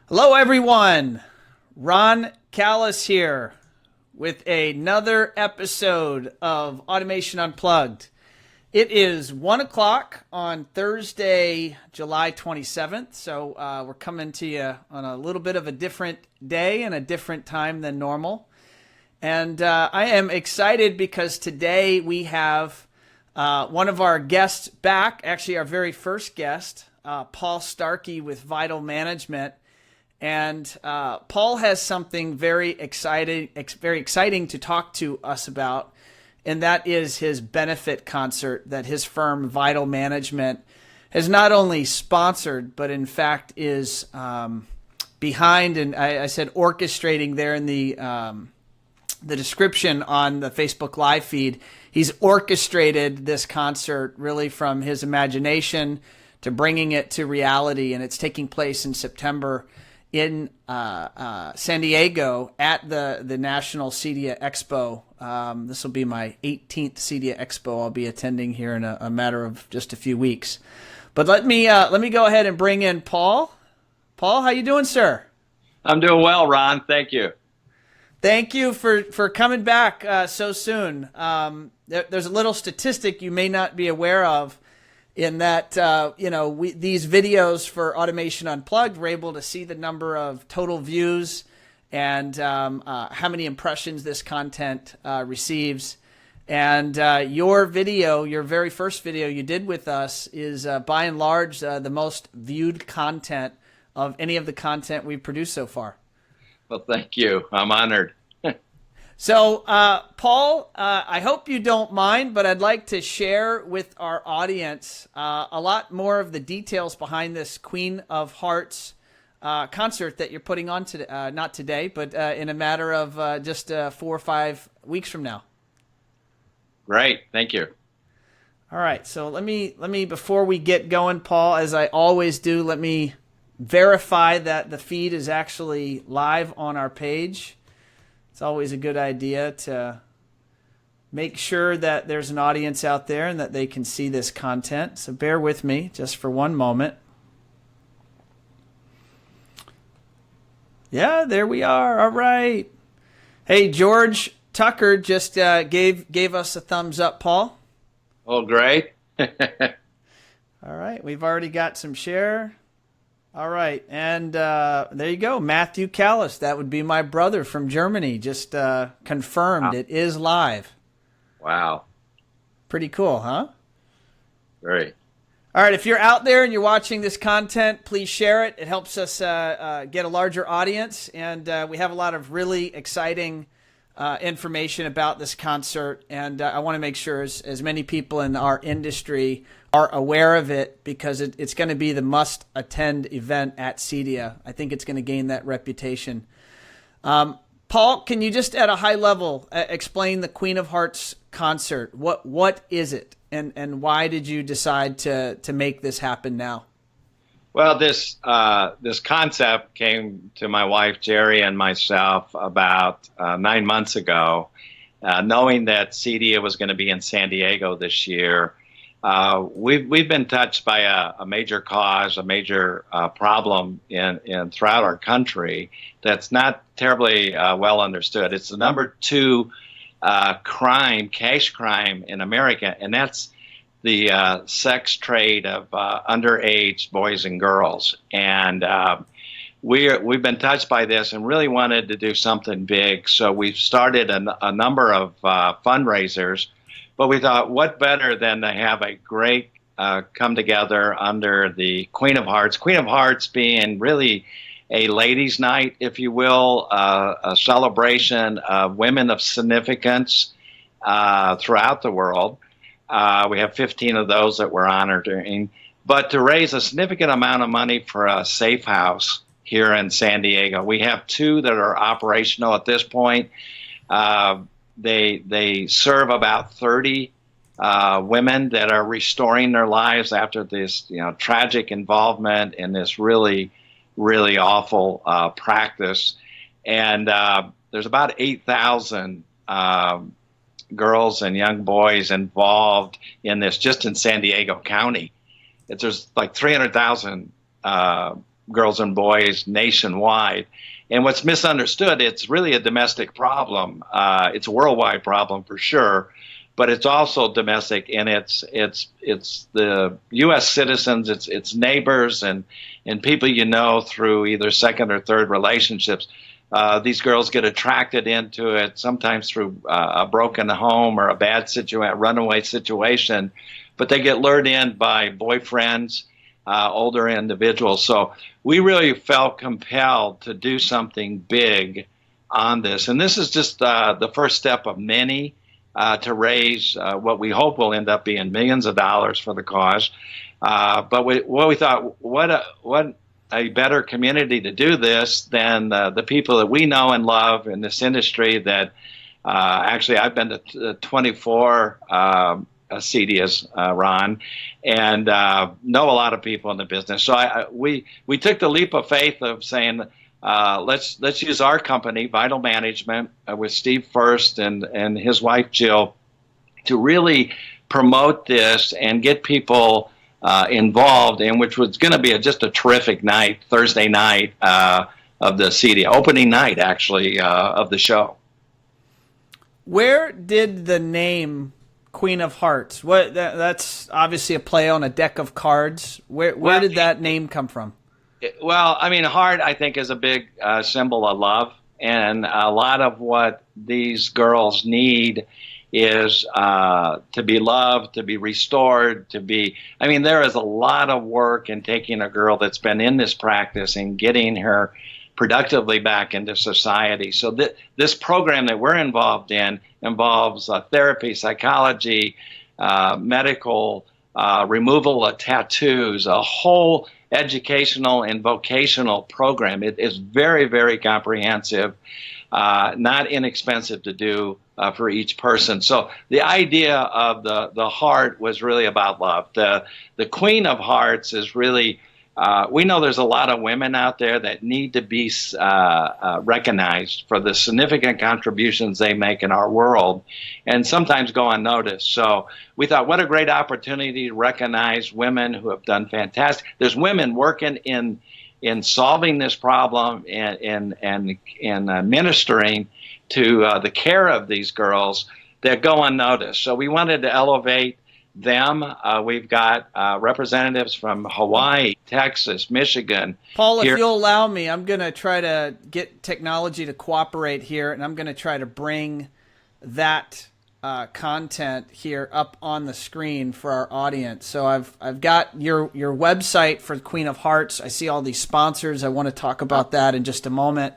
Hello, everyone. Ron Callis here with another episode of Automation Unplugged. It is 1 o'clock on Thursday, July 27th. So we're coming to you on a little bit of a different day and a different time than normal. And I am excited because today we have one of our guests back, actually our very first guest, Paul Starkey with Vital Mgt. And Paul has something very exciting to talk to us about, and that is his benefit concert that his firm Vital Mgt has not only sponsored, but in fact is behind. And I said orchestrating there in the description on the Facebook Live feed. He's orchestrated this concert really from his imagination to bringing it to reality, and it's taking place in September in San Diego at the National CEDIA Expo. This will be my 18th CEDIA Expo I'll be attending here in a matter of just a few weeks. But let me go ahead and bring in Paul. Paul, how you doing, sir? I'm doing well, Ron. Thank you. Thank you for coming back so soon. There's a little statistic you may not be aware of, in that, these videos for Automation Unplugged, we're able to see the number of total views and how many impressions this content receives. And your video, your very first video you did with us, is by and large the most viewed content of any of the content we've produced so far. Well, thank you. I'm honored. So, Paul, I hope you don't mind, but I'd like to share with our audience a lot more of the details behind this Queen of Hearts concert that you're putting on today, not today, but in a matter of just 4 or 5 weeks from now. Great. Thank you. All right. So let me before we get going, Paul, as I always do, let me verify that the feed is actually live on our page. It's always a good idea to make sure that there's an audience out there and that they can see this content. So bear with me just for one moment. Yeah, there we are. All right. Hey, George Tucker just gave us a thumbs up, Paul. Oh, great. All right. We've already got some share. All right, and there you go, Matthew Callis. That would be my brother from Germany. Just confirmed. Wow. It is live. Wow. Pretty cool, huh? Great. All right, if you're out there and you're watching this content, please share it. It helps us get a larger audience, and we have a lot of really exciting information about this concert, and I want to make sure as many people in our industry are aware of it, because it's going to be the must-attend event at CEDIA. I think it's going to gain that reputation. Paul, can you just at a high level explain the Queen of Hearts concert? What is it, and why did you decide to make this happen now? Well, this concept came to my wife, Jerry, and myself about 9 months ago, knowing that CEDIA was going to be in San Diego this year. We've been touched by a major cause, a major problem in throughout our country that's not terribly well understood. It's the number 2 cash crime in America, and that's the sex trade of underage boys and girls. And we've been touched by this and really wanted to do something big. So we've started a number of fundraisers. But we thought, what better than to have a great come together under the Queen of Hearts. Queen of Hearts being really a ladies' night, if you will, a celebration of women of significance throughout the world. We have 15 of those that we're honoring. But to raise a significant amount of money for a safe house here in San Diego. We have 2 that are operational at this point. They serve about 30 women that are restoring their lives after this, tragic involvement in this really, really awful practice. And there's about 8,000 girls and young boys involved in this just in San Diego County. There's like 300,000 girls and boys nationwide. And what's misunderstood, it's really a domestic problem. It's a worldwide problem for sure, but it's also domestic, and it's the U.S. citizens, it's neighbors and people you know through either second or third relationships. These girls get attracted into it, sometimes through a broken home or a bad runaway situation, but they get lured in by boyfriends, older individuals. So we really felt compelled to do something big on this. And this is just the first step of many to raise what we hope will end up being millions of dollars for the cause. But we thought, what a better community to do this than the people that we know and love in this industry that actually I've been to 24 CEDIAs, Ron, and know a lot of people in the business. So we took the leap of faith of saying, let's use our company, Vital Management, with Steve First and his wife Jill, to really promote this and get people involved, in which was going to be just a terrific night, Thursday night of the CEDIA, opening night actually of the show. Where did the name Queen of Hearts? That's obviously a play on a deck of cards. Where did that name come from? Well, I mean, heart, I think, is a big symbol of love. And a lot of what these girls need is to be loved, to be restored, there is a lot of work in taking a girl that's been in this practice and getting her productively back into society. So this program that we're involved in involves therapy, psychology, medical, removal of tattoos, a whole educational and vocational program. It is very, very comprehensive, not inexpensive to do for each person. So the idea of the heart was really about love. The Queen of Hearts is really, we know there's a lot of women out there that need to be recognized for the significant contributions they make in our world and sometimes go unnoticed. So we thought, what a great opportunity to recognize women who have done fantastic. There's women working in solving this problem and ministering to the care of these girls that go unnoticed. So we wanted to elevate them. We've got representatives from Hawaii, Texas, Michigan. Paul, if you'll allow me, I'm going to try to get technology to cooperate here, and I'm going to try to bring that content here up on the screen for our audience. So I've got your website for Queen of Hearts. I see all these sponsors. I want to talk about that in just a moment.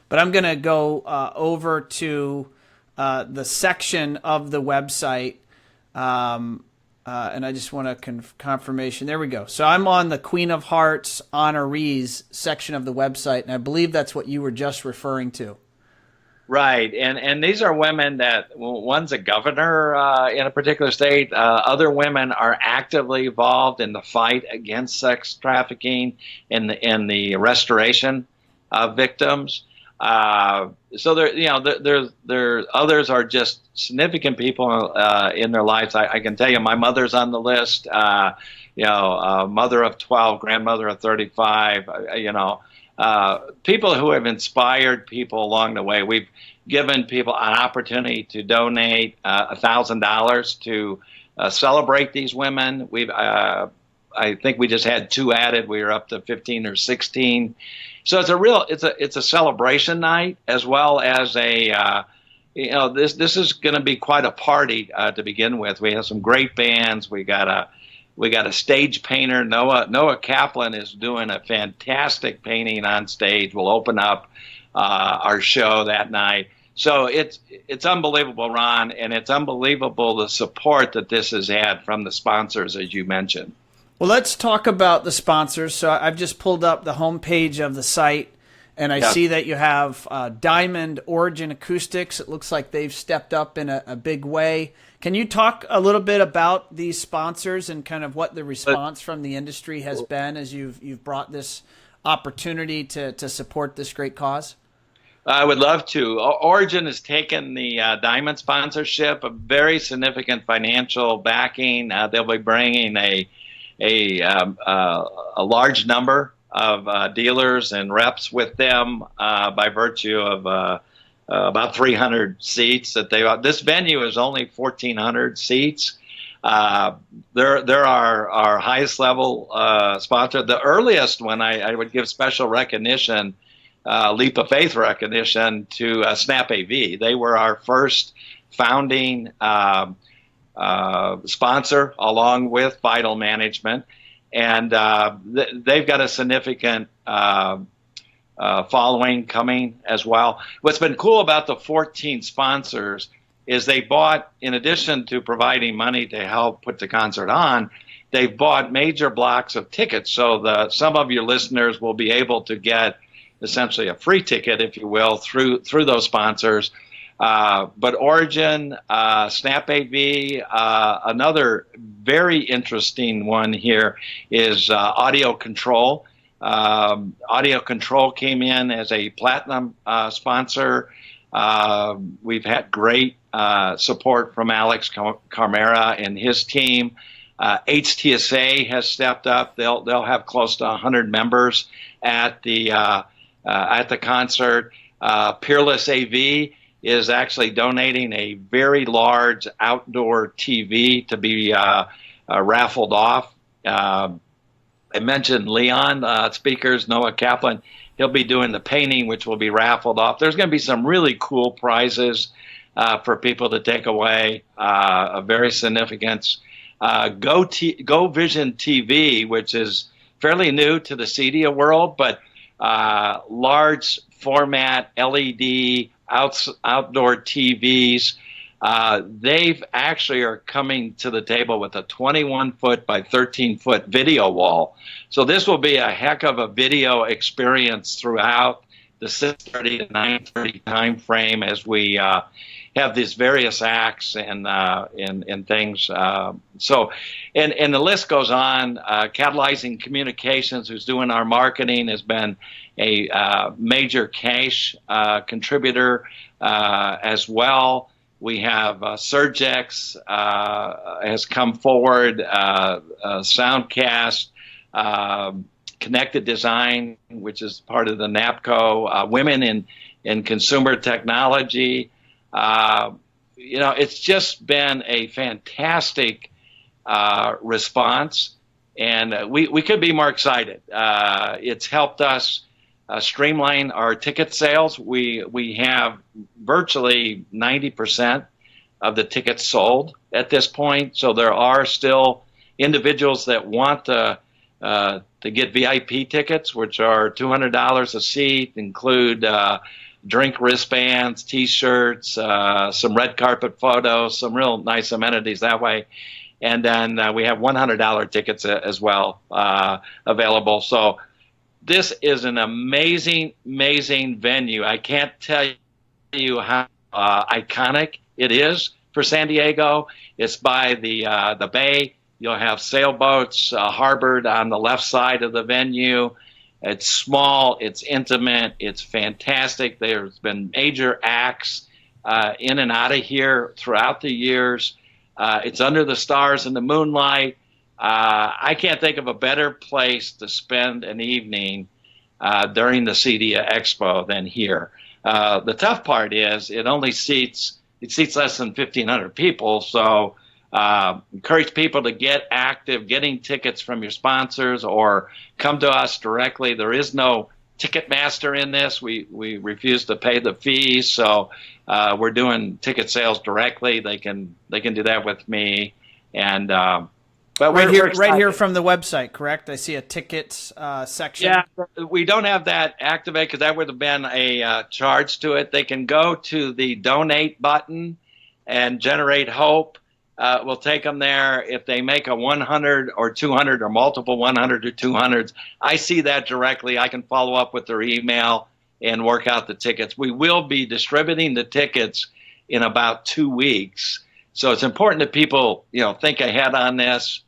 But I'm going to go over to the section of the website, and I just want a confirmation. There we go. So I'm on the Queen of Hearts honorees section of the website, and I believe that's what you were just referring to. Right, and these are women that, one's a governor in a particular state. Other women are actively involved in the fight against sex trafficking and the restoration of victims. So there others are just significant people in their lives. I can tell you, my mother's on the list. Mother of 12, grandmother of 35. People who have inspired people along the way. We've given people an opportunity to donate $1,000 to celebrate these women. I think we just had 2 added. We were up to 15 or 16. So it's a celebration night, as well as this is going to be quite a party to begin with. We have some great bands. We got a stage painter. Noah Kaplan is doing a fantastic painting on stage. We'll open up our show that night. So it's unbelievable, Ron, and it's unbelievable the support that this has had from the sponsors, as you mentioned. Well, let's talk about the sponsors. So I've just pulled up the homepage of the site, and I see that you have Diamond Origin Acoustics. It looks like they've stepped up in a big way. Can you talk a little bit about these sponsors and kind of what the response from the industry has been as you've brought this opportunity to support this great cause? I would love to. Origin has taken the Diamond sponsorship, a very significant financial backing. They'll be bringing a large number dealers and reps with them by virtue of about 300 seats that they. This venue is only 1,400 seats. They're our highest level sponsor. The earliest one I would give special recognition, leap of faith recognition to Snap AV. They were our first founding sponsor along with Vital Management, and they've got a significant following coming as well. What's been cool about the 14 sponsors is they bought, in addition to providing money to help put the concert on, they've bought major blocks of tickets. So some of your listeners will be able to get essentially a free ticket, if you will, through those sponsors. But Origin, Snap AV, another very interesting one here is Audio Control. Audio Control came in as a platinum sponsor. We've had great support from Alex Carmera and his team. HTSA has stepped up. They'll have close to 100 members at the concert. Peerless AV is actually donating a very large outdoor TV to be raffled off. I mentioned Leon speakers, Noah Kaplan. He'll be doing the painting, which will be raffled off. There's going to be some really cool prizes for people to take away of very significance. Go Vision TV, which is fairly new to the CEDIA world, but large format LED outdoor TVs. They've actually are coming to the table with a 21-foot by 13-foot video wall. So this will be a heck of a video experience throughout the 6:30 to 9:30 time frame as we have these various acts and things. So the list goes on. Catalyzing Communications, who's doing our marketing, has been a major cash contributor as well. We have Surgex has come forward, Soundcast, Connected Design, which is part of the NAPCO, Women in Consumer Technology. It's just been a fantastic response, and we could be more excited. It's helped us streamline our ticket sales. We have virtually 90% of the tickets sold at this point. So there are still individuals that want to get VIP tickets, which are $200 a seat, include drink wristbands, T-shirts, some red carpet photos, some real nice amenities that way. And then we have $100 tickets as well available. So this is an amazing, amazing venue. I can't tell you how iconic it is for San Diego. It's by the bay. You'll have sailboats harbored on the left side of the venue. It's small, it's intimate, it's fantastic. There's been major acts in and out of here throughout the years. It's under the stars and the moonlight. I can't think of a better place to spend an evening during the CEDIA Expo than here. The tough part is it seats less than 1,500 people, so encourage people to get active, getting tickets from your sponsors or come to us directly. There is no Ticketmaster in this. We refuse to pay the fees, so we're doing ticket sales directly. They can do that with me, and but right here from the website, correct? I see a tickets section. Yeah, we don't have that activated because that would have been a charge to it. They can go to the donate button and generate hope. We'll take them there. If they make a 100 or 200 or multiple 100 or 200s, I see that directly. I can follow up with their email and work out the tickets. We will be distributing the tickets in about 2 weeks. So it's important that people, think ahead on this.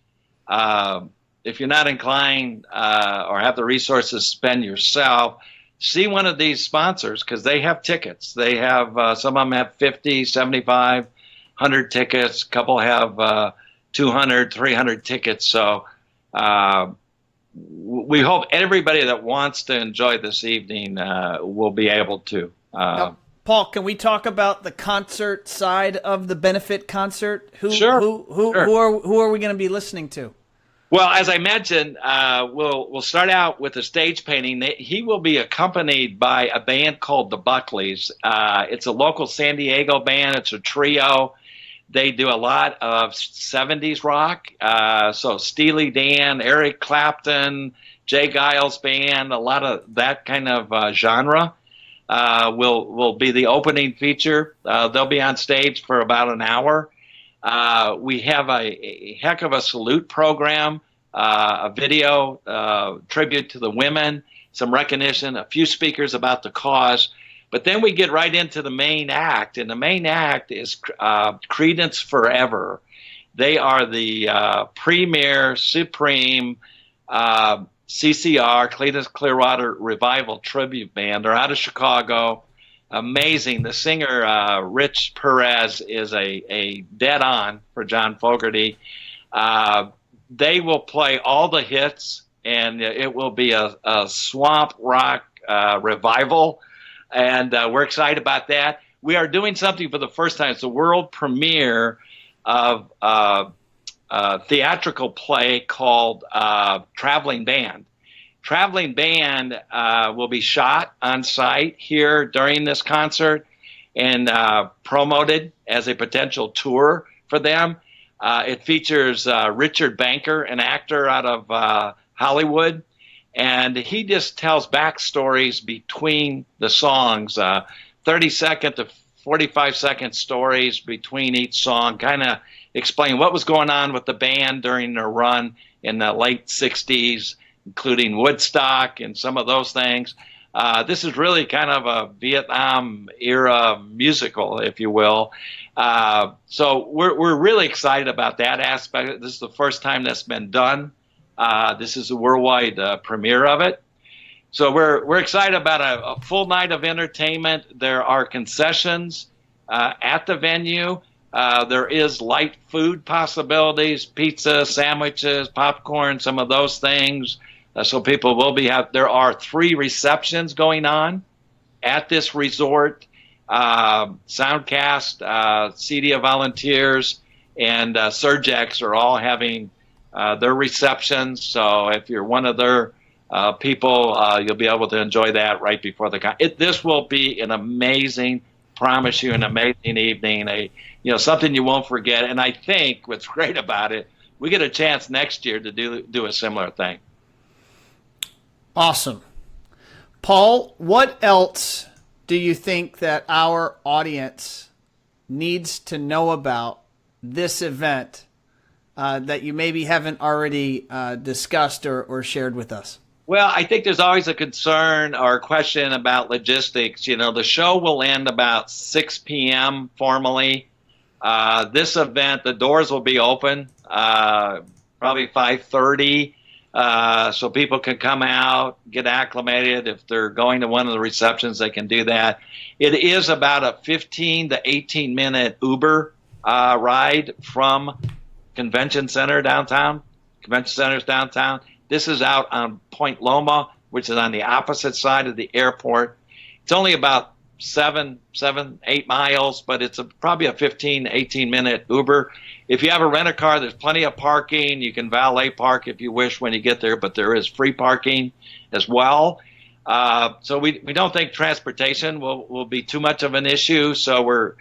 If you're not inclined or have the resources to spend yourself, see one of these sponsors because they have tickets. They have, some of them have 50, 75, 100 tickets. A couple have 200, 300 tickets. So we hope everybody that wants to enjoy this evening will be able to. Now, Paul, can we talk about the concert side of the benefit concert? Sure. Who are we going to be listening to? Well, as I mentioned, we'll start out with a stage painting. He will be accompanied by a band called the Buckleys. It's a local San Diego band. It's a trio. They do a lot of 70s rock. So Steely Dan, Eric Clapton, Jay Giles Band, a lot of that kind of genre will be the opening feature. They'll be on stage for about an hour. We have a heck of a salute program, a video tribute to the women, some recognition, a few speakers about the cause. But then we get right into the main act, and the main act is Creedence Forever. They are the premier, supreme CCR, Creedence Clearwater Revival tribute band. They're out of Chicago. Amazing. The singer, Rich Perez, is a dead on for John Fogerty. They will play all the hits, and it will be a swamp rock revival. And we're excited about that. We are doing something for the first time. It's the world premiere of a theatrical play called Traveling Band. Traveling Band will be shot on site here during this concert and promoted as a potential tour for them. It features Richard Banker, an actor out of Hollywood. And he just tells backstories between the songs, 30-second to 45-second stories between each song, kind of explain what was going on with the band during their run in the late 60s, including Woodstock and some of those things. This is really kind of a Vietnam-era musical, if you will. So we're really excited about that aspect. This is the first time that's been done. This is a worldwide premiere of it. So we're excited about a full night of entertainment. There are concessions at the venue. There is light food possibilities, pizza, sandwiches, popcorn, some of those things. So people will there are 3 receptions going on at this resort. Soundcast, CEDIA volunteers, and Surgex are all having their receptions. So if you're one of their people, you'll be able to enjoy that right before the concert. This will be an amazing, promise you, an amazing evening. Something you won't forget. And I think what's great about it, we get a chance next year to do a similar thing. Awesome. Paul, what else do you think that our audience needs to know about this event that you maybe haven't already discussed or shared with us? Well, I think there's always a concern or a question about logistics. The show will end about 6 p.m. formally. This event, the doors will be open probably 5:30. So people can come out, get acclimated. If they're going to one of the receptions, they can do that. It is about a 15 to 18-minute Uber ride from Convention Center's downtown. This is out on Point Loma, which is on the opposite side of the airport. It's only about 8 miles, but it's probably a 15, 18-minute Uber. If you have a rent-a-car, there's plenty of parking. You can valet park if you wish when you get there, but there is free parking as well. So we don't think transportation will be too much of an issue. So we're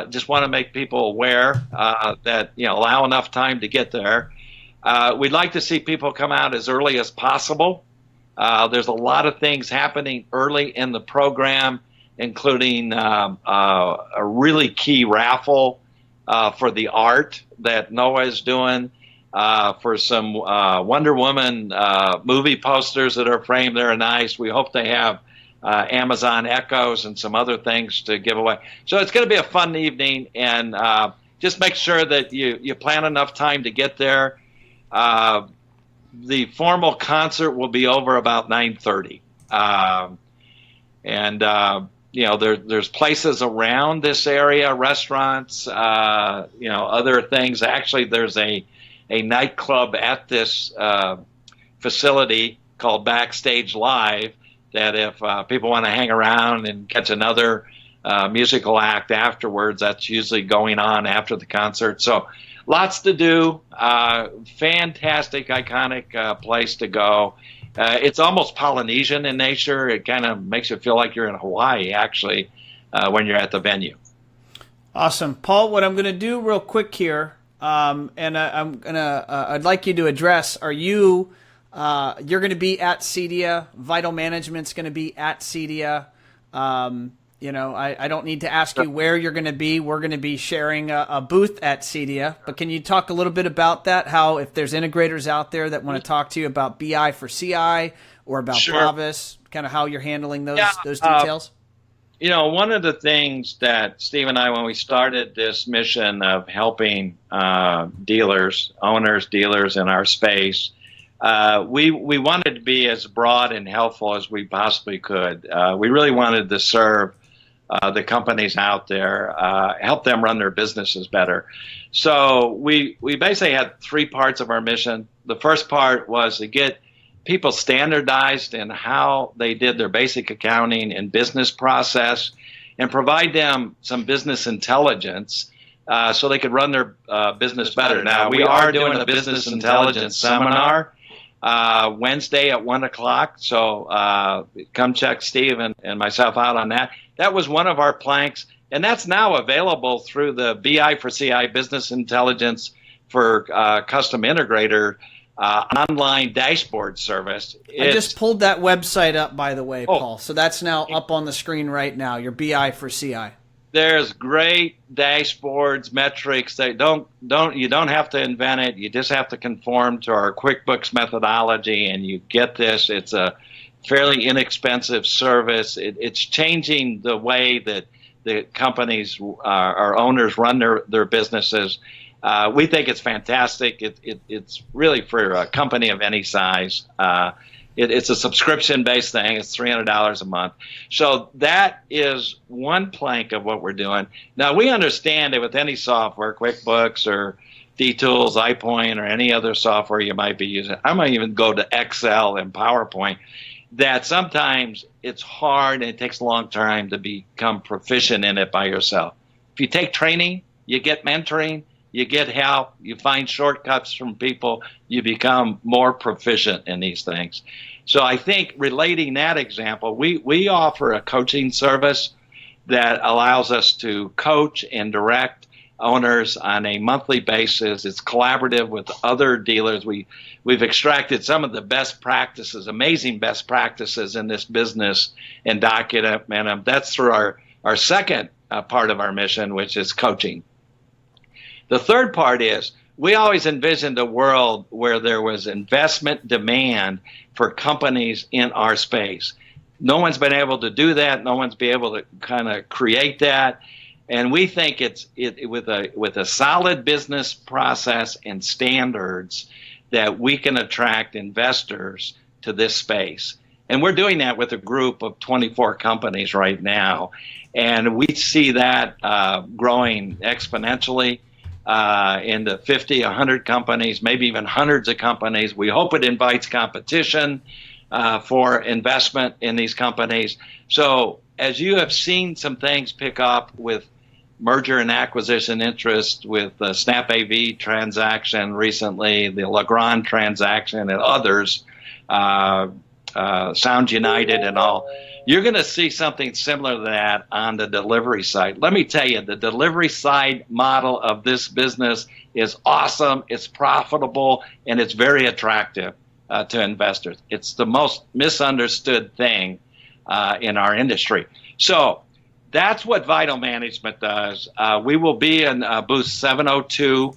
just want to make people aware that allow enough time to get there. We'd like to see people come out as early as possible. There's a lot of things happening early in the program, including a really key raffle for the art that Noah is doing, for some Wonder Woman movie posters that are framed. They're nice. We hope they have Amazon Echoes and some other things to give away. So it's going to be a fun evening, and just make sure that you plan enough time to get there. The formal concert will be over about 9:30. There's places around this area, restaurants, other things. Actually, there's a nightclub at this facility called Backstage Live that if people want to hang around and catch another musical act afterwards, that's usually going on after the concert. So lots to do. Fantastic, iconic place to go. It's almost Polynesian in nature. It kind of makes you feel like you're in Hawaii, actually, when you're at the venue. Awesome. Paul, what I'm going to do real quick here, I'd like you to address, you're going to be at CEDIA, Vital Management's going to be at CEDIA. I don't need to ask you where you're going to be. We're going to be sharing a booth at CEDIA. But can you talk a little bit about that? How, if there's integrators out there that want to talk to you about BI for CI or about Bravis, kind of how you're handling those details? One of the things that Steve and I, when we started this mission of helping dealers in our space, we wanted to be as broad and helpful as we possibly could. We really wanted to serve the companies out there, help them run their businesses better. So we basically had three parts of our mission. The first part was to get people standardized in how they did their basic accounting and business process and provide them some business intelligence so they could run their business better. Now, we are doing a business intelligence seminar Wednesday at 1 o'clock. So come check Steve and myself out on that. That was one of our planks, and that's now available through the BI for CI Business Intelligence for Custom Integrator online dashboard service. I just pulled that website up, by the way, Paul. So that's now up on the screen right now, your BI for CI. There's great dashboards, metrics. You don't have to invent it. You just have to conform to our QuickBooks methodology, and you get this. It's a fairly inexpensive service. It's changing the way that the companies, our owners, run their businesses. We think it's fantastic. It's really for a company of any size. It's a subscription-based thing. It's $300 a month. So that is one plank of what we're doing. Now, we understand that with any software, QuickBooks or D-Tools, iPoint, or any other software you might be using, I might even go to Excel and PowerPoint, that sometimes it's hard and it takes a long time to become proficient in it by yourself. If you take training, you get mentoring, you get help, you find shortcuts from people, you become more proficient in these things. So I think relating that example, we offer a coaching service that allows us to coach and direct owners on a monthly basis. It's collaborative with other dealers. We've extracted some of the best practices, amazing best practices in this business and document them. That's through our second part of our mission, which is coaching. The third part is we always envisioned a world where there was investment demand for companies in our space. No one's been able to do that. No one's been able to kind of create that. And we think with a solid business process and standards that we can attract investors to this space. And we're doing that with a group of 24 companies right now. And we see that growing exponentially. Into 50, 100 companies, maybe even hundreds of companies. We hope it invites competition for investment in these companies. So as you have seen some things pick up with merger and acquisition interest, with the Snap AV transaction recently, the Legrand transaction, and others, Sound United and all, you're going to see something similar to that on the delivery side. Let me tell you, the delivery side model of this business is awesome, it's profitable, and it's very attractive to investors. It's the most misunderstood thing in our industry. So that's what Vital Management does. We will be in booth 702,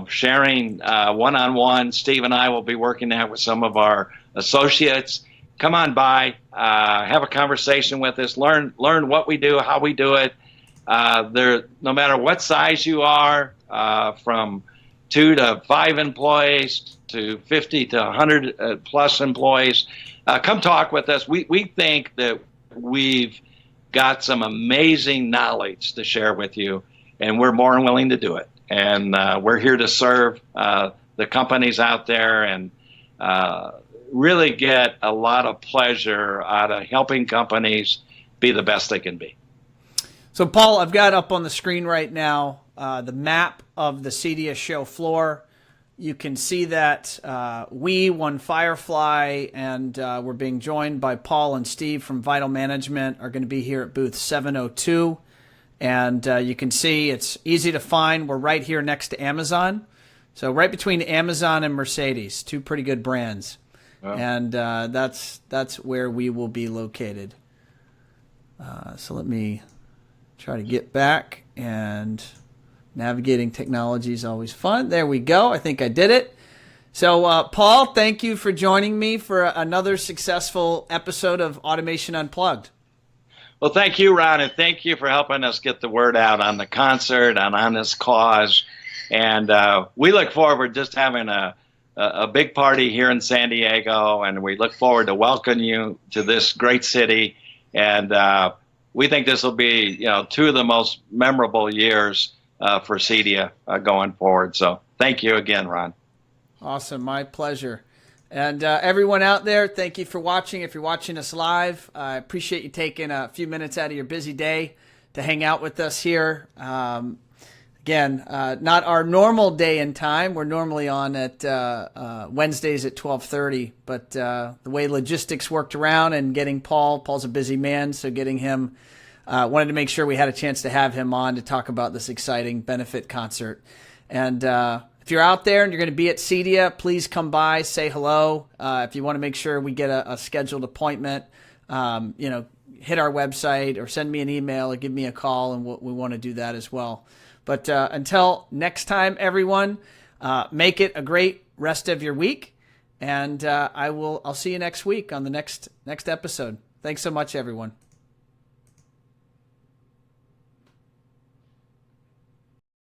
sharing one-on-one. Steve and I will be working that with some of our associates. Come on by, have a conversation with us, learn what we do, how we do it. No matter what size you are, from 2 to 5 employees to 50 to 100 plus employees, come talk with us. We think that we've got some amazing knowledge to share with you, and we're more than willing to do it. And we're here to serve the the companies out there and really get a lot of pleasure out of helping companies be the best they can be. So, Paul, I've got up on the screen right now the map of the CEDIA show floor. You can see that One Firefly, and we're being joined by Paul and Steve from Vital Management, are going to be here at booth 702. And you can see it's easy to find. We're right here next to Amazon. So right between Amazon and Mercedes, two pretty good brands. Wow. And that's where we will be located. So let me try to get back, and navigating technology is always fun. There we go. I think I did it. So, Paul, thank you for joining me for another successful episode of Automation Unplugged. Well, thank you, Ron, and thank you for helping us get the word out on the concert and on this cause. And we look forward just having a big party here in San Diego, and we look forward to welcoming you to this great city. And we think this will be, two of the most memorable years for CEDIA going forward. So thank you again, Ron. Awesome. My pleasure. And everyone out there, thank you for watching. If you're watching us live, I appreciate you taking a few minutes out of your busy day to hang out with us here. Again, not our normal day and time. We're normally on at Wednesdays at 12:30, but the way logistics worked around and getting Paul's a busy man, so getting him, wanted to make sure we had a chance to have him on to talk about this exciting benefit concert. And if you're out there and you're going to be at CEDIA, please come by, say hello. If you want to make sure we get a scheduled appointment, hit our website or send me an email or give me a call, and we want to do that as well. But until next time, everyone, make it a great rest of your week, and I'll see you next week on the next episode. Thanks so much, everyone.